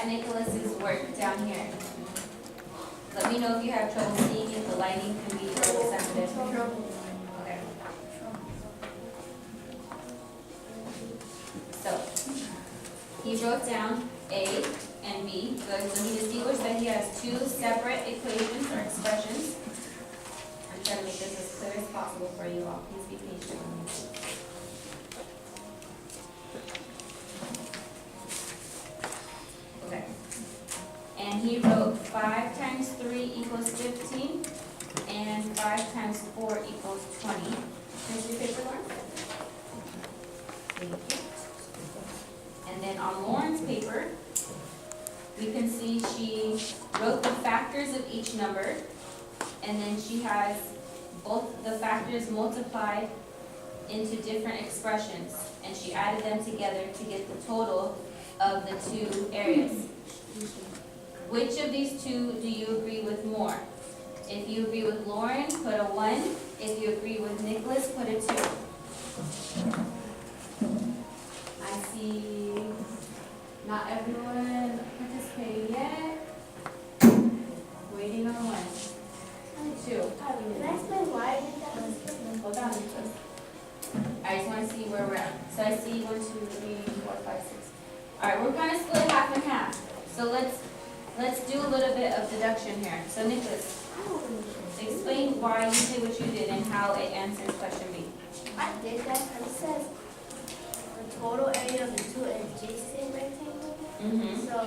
at Nicholas's work down here. Let me know if you have trouble seeing it. The lighting can be a little sensitive. Okay. So, he wrote down A and B. Good. So he distinguished that he has two separate equations or expressions. I'm trying to make this as clear as possible for you all. Please be patient with me. Okay. And he wrote 5 times 3 equals 15, and 5 times 4 equals 20. Here's your paper, Lauren. Thank you. And then on Lauren's paper, we can see she wrote the factors of each number, and then she has both the factors multiplied into different expressions, and she added them together to get the total of the two areas. Which of these two do you agree with more? If you agree with Lauren, put a 1. If you agree with Nicholas, put a 2. I see not everyone participating yet. Waiting on 1. 2. Can I explain why I did that? Hold on, Nicholas. I just want to see where we're at. So I see 1, 2, 3, 4, 5, 6. All right, we're going to split half and half. So let's do a little bit of deduction here. So Nicholas, explain why you did what you did and how it answers question B. I did that because it says the total area of the two adjacent rectangles. So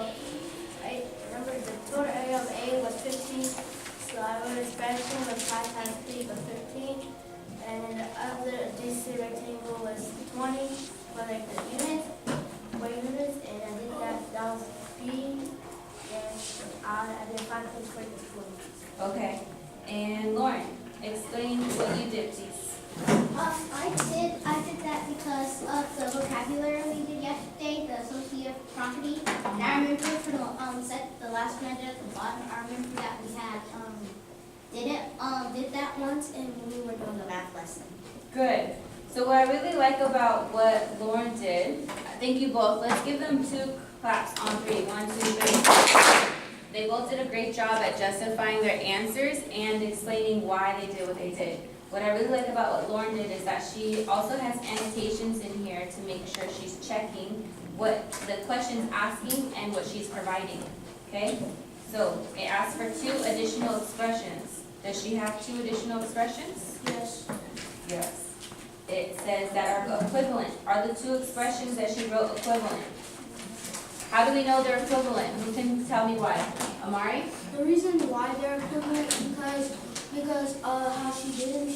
I remember the total area of A was 15. So I wrote expression was 5 times 3 was 15. And then the other adjacent rectangle was 20 for like the units, 4 units. And I did that was B. And I did 5 times 4 was 20. Okay. And Lauren, explain what you did, please. I did that because of the vocabulary we did yesterday, the associative property. And I remember for the last one I did at the bottom, I remember that we had did that once and when we were doing the math lesson. Good. So what I really like about what Lauren did, thank you both. Let's give them 2 claps on 3. 1, 2, 3. They both did a great job at justifying their answers and explaining why they did what they did. What I really like about what Lauren did is that she also has annotations in here to make sure she's checking what the question's asking and what she's providing. Okay? So it asks for 2 additional expressions. Does she have 2 additional expressions? Yes. Yes. It says that are equivalent. Are the 2 expressions that she wrote equivalent? How do we know they're equivalent? Who can tell me why? Amari? The reason why they're equivalent because how she did them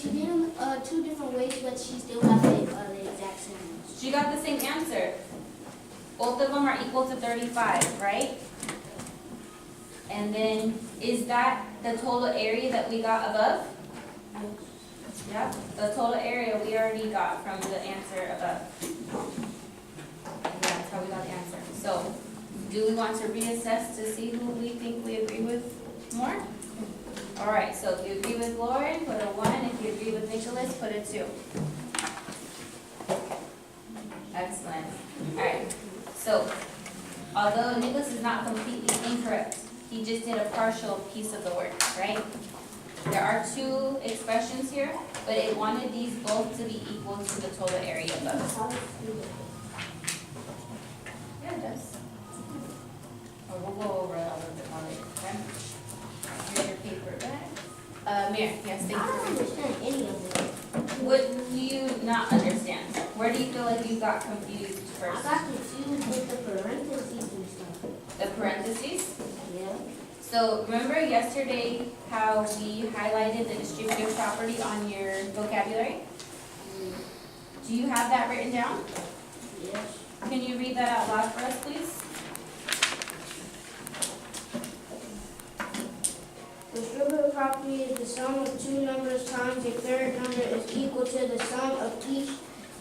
2 different ways, but she still got the exact same answer. She got the same answer. Both of them are equal to 35, right? And then, is that the total area that we got above? Yeah, the total area we already got from the answer above. And that's how we got the answer. So, do we want to reassess to see who we think we agree with more? All right, so if you agree with Lauren, put a 1. If you agree with Nicholas, put a 2. Excellent. All right, so although Nicholas is not completely incorrect, he just did a partial piece of the work, right? There are 2 expressions here, but it wanted these both to be equal to the total area above. Yeah, it does. Or we'll go over it a little bit more later, okay? Here's your paper back. Mir, yes, thank I you. don't understand any of it. What do you not understand? Where do you feel like you got confused I first? got confused with the parentheses and stuff. The parentheses? Yeah. So remember yesterday how we highlighted the distributive property on your vocabulary? Do you have that written down? Yes. Can you read that out loud for us, please? The distributive property is the sum of 2 numbers times a third number is equal to the sum of each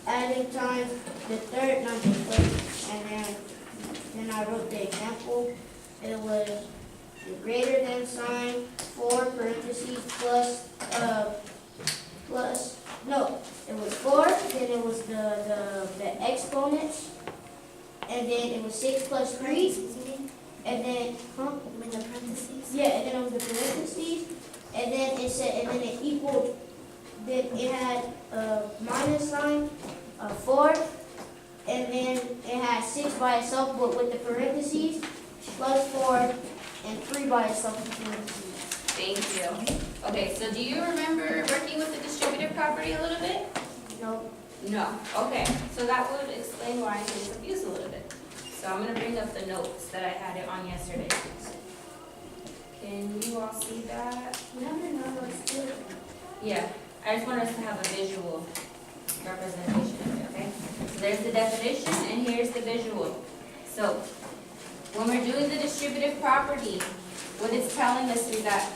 added times the third number. And then I wrote the example. It was the greater than sign, 4 parentheses it was 4, then it was the exponents, and then it was 6 plus 3, and then, In the parentheses. yeah, and then it was the parentheses, and then it said, and then it equaled, then it had a minus sign, a 4, and then it had 6 by itself, but with the parentheses, plus 4, and 3 by itself with the parentheses. Thank you. Okay, so do you remember working with the distributive property a little bit? No, No. Okay, so that would explain why I was confused a little bit. So I'm gonna bring up the notes that I had it on yesterday. Can you all see that? Yeah, I just want us to have a visual representation of it, okay? So there's the definition and here's the visual. So when we're doing the distributive property, what it's telling us is that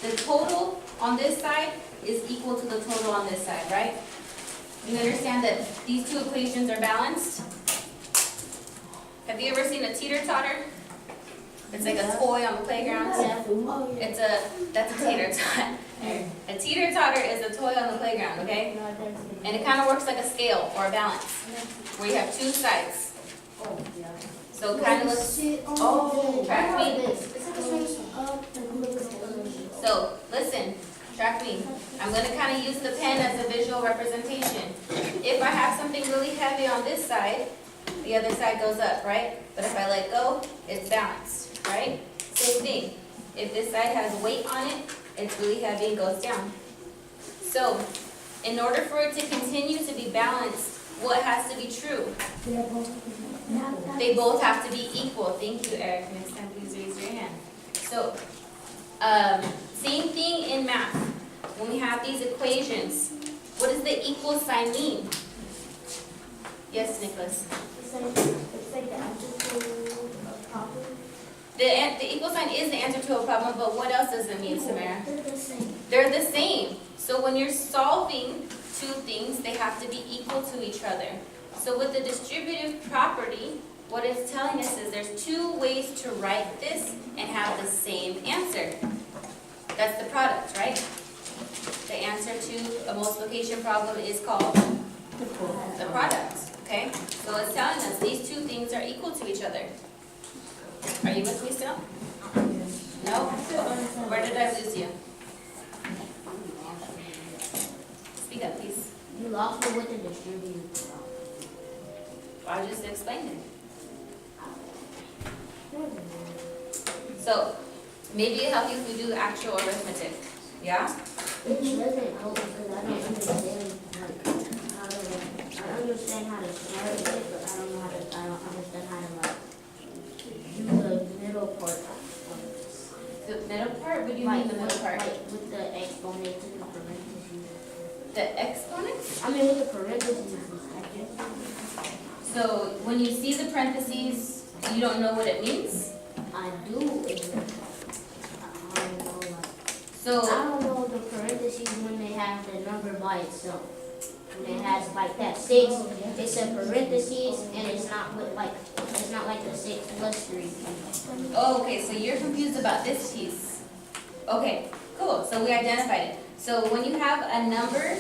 the total on this side is equal to the total on this side, right? You understand that these two equations are balanced? Have you ever seen a teeter-totter? It's like a toy on the playground. That's a tater-tot. A teeter-totter is a toy on the playground, okay? And it kind of works like a scale or a balance, where you have two sides. So it kind of looks, track me. So, listen, track me. I'm gonna kind of use the pen as a visual representation. If I have something really heavy on this side, the other side goes up, right? But if I let go, it's balanced, right? Same thing. If this side has weight on it, it's really heavy and goes down. So, in order for it to continue to be balanced, what has to be true? They both have to be equal. Thank you, Eric. Next time, please raise your hand. So, same thing in math. When we have these equations, what does the equal sign mean? Yes, Nicholas? It's like the answer to a problem. The equal sign is the answer to a problem, but what else does it mean, Samara? They're the same. They're the same. So when you're solving two things, they have to be equal to each other. So with the distributive property, what it's telling us is there's two ways to write this and have the same answer. That's the product, right? The answer to a multiplication problem is called the product, okay? So it's telling us these two things are equal to each other. Are you with me still? No? Where did I lose you? Speak up, please. you lost me with the distributive. I just explained it. So, maybe it'll help you if we do actual arithmetic. Yeah? It doesn't help because I don't understand, like, I understand how to start with it, but I don't understand how to, like, do the middle part of it. The middle part? What do you mean the middle part? Like, with the exponents and the parentheses. The exponents? I mean, with the parentheses, I guess. So, when you see the parentheses, you don't know what it means? I do, I don't know, like, So, I don't know the parentheses when they have the number by itself. When it has like that 6, it's a parentheses, and it's not with like, it's not like the 6 plus 3. oh, okay, so you're confused about this piece. Okay, cool, so we identified it. So when you have a number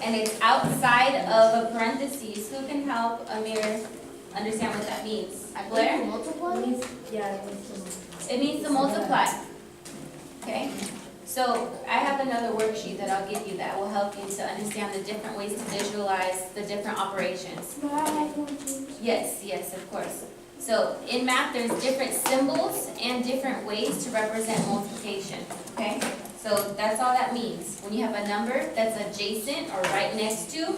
and it's outside of a parentheses, who can help Amir understand what that means? Blair? Multiply? Yeah. It means to multiply. Okay? So I have another worksheet that I'll give you that will help you to understand the different ways to visualize the different operations. Yes, yes, of course. So in math, there's different symbols and different ways to represent multiplication, okay? So that's all that means. When you have a number that's adjacent or right next to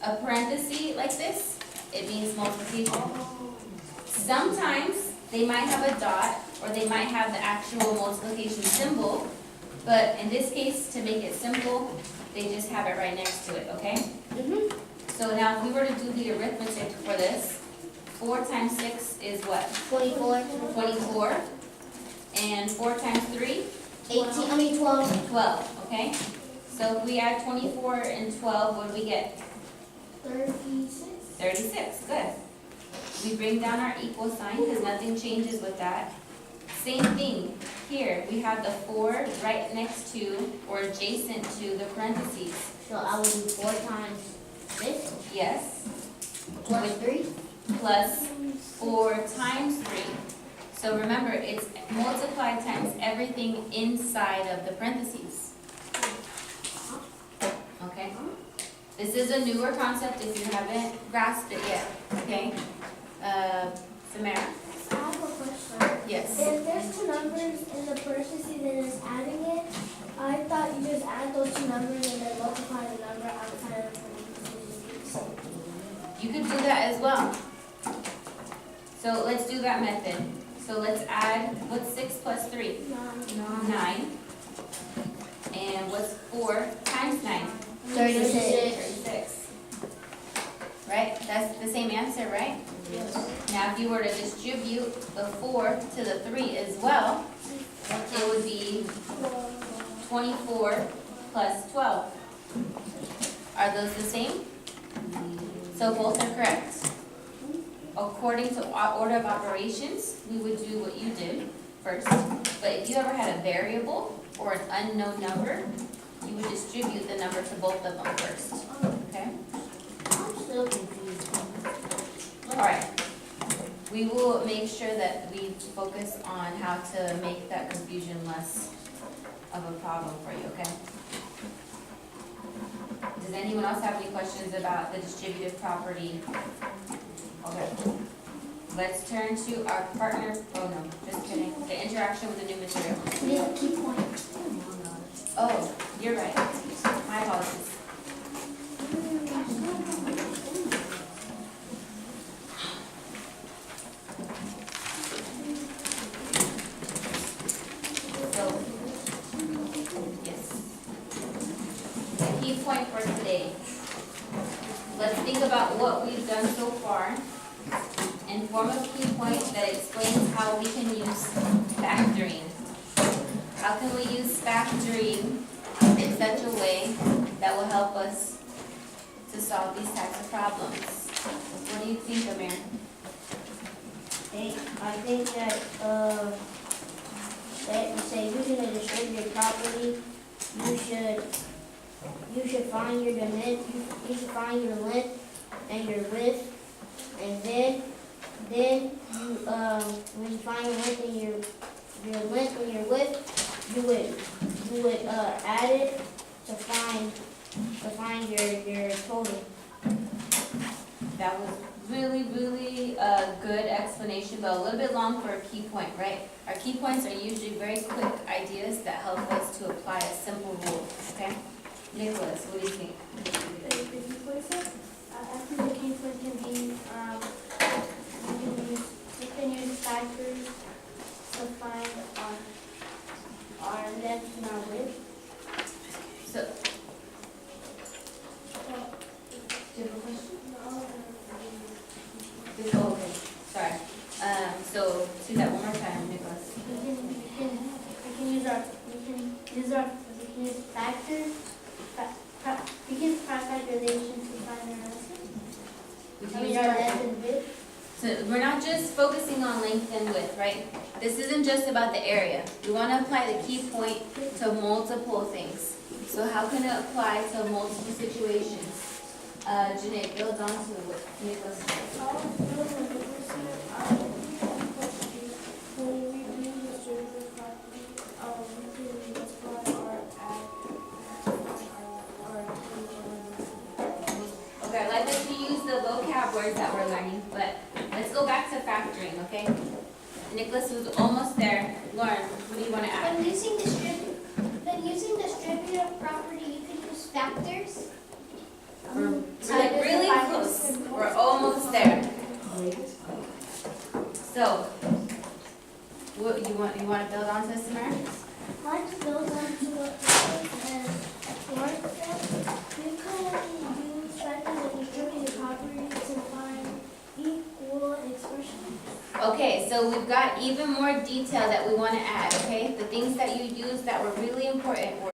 a parenthesis like this, it means multiplication. Sometimes they might have a dot or they might have the actual multiplication symbol, but in this case, to make it simple, they just have it right next to it, okay? Mm-hmm. So now if we were to do the arithmetic for this, 4 times 6 is what? 24. 24. And 4 times 3? 12. 12, okay? So if we add 24 and 12, what do we get? 36. 36, good. We bring down our equal sign because nothing changes with that. Same thing, here, we have the 4 right next to or adjacent to the parentheses. So I will do 4 times 6 Yes, plus 3. plus 4 times 3. So remember, it's multiplied times everything inside of the parentheses. Okay? This is a newer concept if you haven't grasped it yet, okay? Samara? I have a question. Yes. If there's two numbers in the parentheses and it's adding it, I thought you just add those two numbers and then multiply the number outside of the parentheses. You could do that as well. So let's do that method. So let's add, what's 6 plus 3? 9. And what's 4 times 9? 36. Right? That's the same answer, right? Yes. Now, if you were to distribute the 4 to the 3 as well, it would be 24 plus 12. Are those the same? So both are correct. According to order of operations, we would do what you did first. But if you ever had a variable or an unknown number, you would distribute the number to both of them first. Okay? I'm still confused. All right. We will make sure that we focus on how to make that confusion less of a problem for you, okay? Does anyone else have any questions about the distributive property? Okay. Let's turn to our partner, oh no, just kidding, the interaction with the new material. We have a key point. Oh, you're right. My apologies. So, yes. The key point for today. Let's think about what we've done so far and form a key point that explains how we can use factoring. How can we use factoring in such a way that will help us to solve these types of problems? What do you think, Amir? I think that you say using a distributed property, you should find your you should find your length and your width, and then you when you find your length and your length and your width, you would add it to find your total. That was really a good explanation, but a little bit long for a key point, right? Our key points are usually very quick ideas that help us to apply a simple rule, okay? Nicholas, what do you think? I think the key point can be, you can use factors to find our length and our width. So, do you have a question? Oh, okay, sorry. So, do that one more time, Nicholas. We can use factors, we can factorization to find our answer. Our length and width. So we're not just focusing on length and width, right? This isn't just about the area. We want to apply the key point to multiple things. So how can it apply to multiple situations? Janae, build on to what Nicholas said. Okay, I'd like us to use the vocab words that we're learning, but let's go back to factoring, okay? Nicholas was almost there. Lauren, what do you want to add? When using distributive property, you can use factors. We're really close. We're almost there. So, what you want to build on to, Samara? I'd like to build on to what Mark said. You can use factors and distributive properties to find equal expression. Okay, so we've got even more detail that we want to add, okay? The things that you used that were really important were